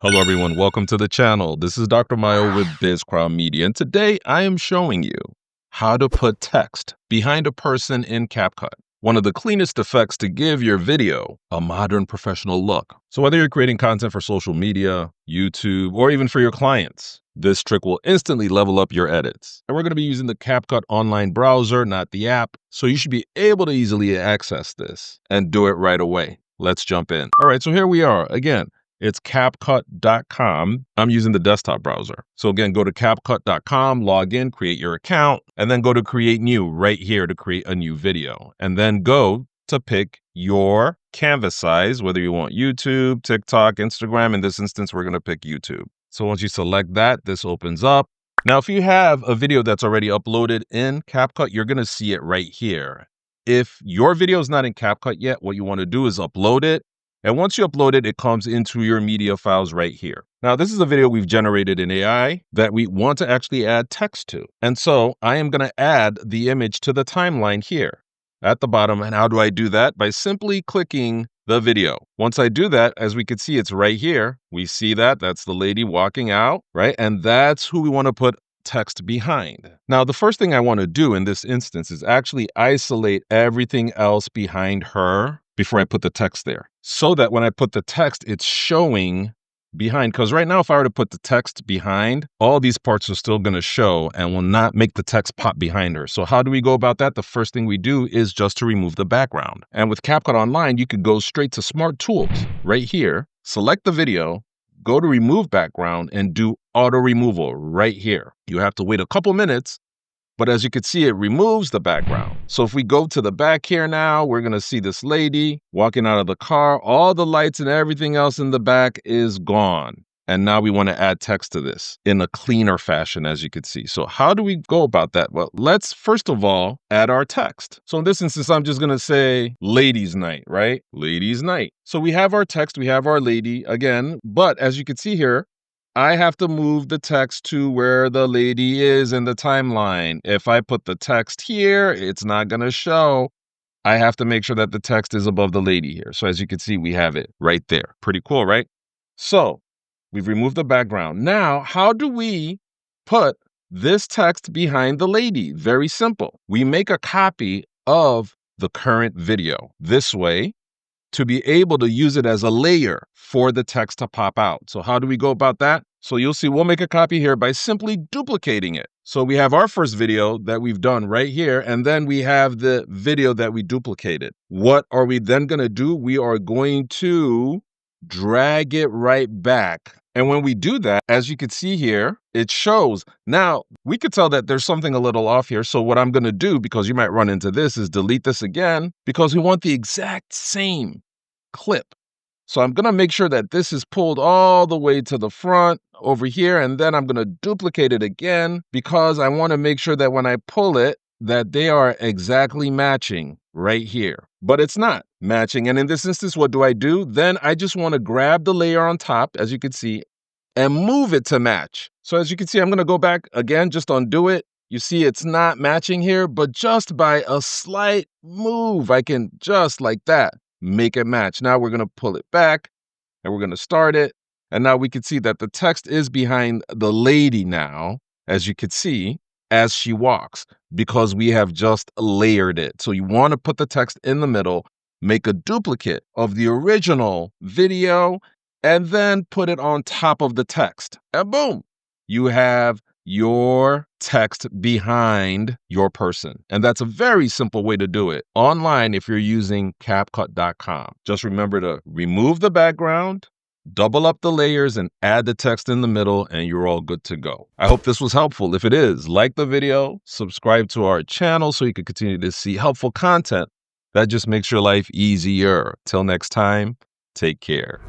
Hello everyone, welcome to the channel. This is Dr. Mayo with BizCrown Media, and today I am showing you how to put text behind a person in CapCut, one of the cleanest effects to give your video a modern professional look. So whether you're creating content for social media, YouTube, or even for your clients, this trick will instantly level up your edits. And we're going to be using the CapCut online browser, not the app, so you should be able to easily access this and do it right away. Let's jump in. All right, so here we are. Again, it's CapCut.com. I'm using the desktop browser. So again, go to CapCut.com, log in, create your account, and then go to Create New right here to create a new video. And then go to pick your canvas size, whether you want YouTube, TikTok, Instagram. In this instance, we're going to pick YouTube. So once you select that, this opens up. Now, if you have a video that's already uploaded in CapCut, you're going to see it right here. If your video is not in CapCut yet, what you want to do is upload it. And once you upload it, it comes into your media files right here. Now, this is a video we've generated in AI that we want to actually add text to. And so I am going to add the image to the timeline here at the bottom. And how do I do that? By simply clicking the video. Once I do that, as we can see, it's right here. We see that. That's the lady walking out, right? And that's who we want to put text behind. Now, the first thing I want to do in this instance is actually isolate everything else behind her before I put the text there, so that when I put the text, it's showing behind. Because right now, if I were to put the text behind, all these parts are still going to show and will not make the text pop behind her. So how do we go about that? The first thing we do is just to remove the background. And with CapCut Online, you could go straight to Smart Tools right here, select the video, go to Remove Background, and do Auto Removal right here. You have to wait a couple minutes, but as you can see, it removes the background. So if we go to the back here now, we're going to see this lady walking out of the car. All the lights and everything else in the back is gone. And now we want to add text to this in a cleaner fashion, as you can see. So how do we go about that? Well, let's first of all add our text. So in this instance, I'm just going to say ladies' night, right? Ladies' night. So we have our text, we have our lady again, but as you can see here, I have to move the text to where the lady is in the timeline. If I put the text here, it's not going to show. I have to make sure that the text is above the lady here. So as you can see, we have it right there. Pretty cool, right? So we've removed the background. Now, how do we put this text behind the lady? Very simple. We make a copy of the current video this way, to be able to use it as a layer for the text to pop out. So how do we go about that? So you'll see we'll make a copy here by simply duplicating it. So we have our first video that we've done right here, and then we have the video that we duplicated. What are we then going to do? We are going to drag it right back. And when we do that, as you can see here, it shows. Now, we could tell that there's something a little off here. So what I'm going to do, because you might run into this, is delete this again, because we want the exact same clip. So I'm going to make sure that this is pulled all the way to the front over here, and then I'm going to duplicate it again, because I want to make sure that when I pull it, that they are exactly matching right here. But it's not matching. And in this instance, what do? Then I just want to grab the layer on top, as you can see, and move it to match. So as you can see, I'm going to go back again, just undo it. You see it's not matching here, but just by a slight move, I can just like that make it match. Now we're going to pull it back and we're going to start it. And now we can see that the text is behind the lady now, as you can see, as she walks, because we have just layered it. So you want to put the text in the middle, make a duplicate of the original video, and then put it on top of the text. And boom, you have your text behind your person. And that's a very simple way to do it online if you're using CapCut.com. Just remember to remove the background, double up the layers, and add the text in the middle, and you're all good to go. I hope this was helpful. If it is, like the video, subscribe to our channel so you can continue to see helpful content that just makes your life easier. Till next time, take care.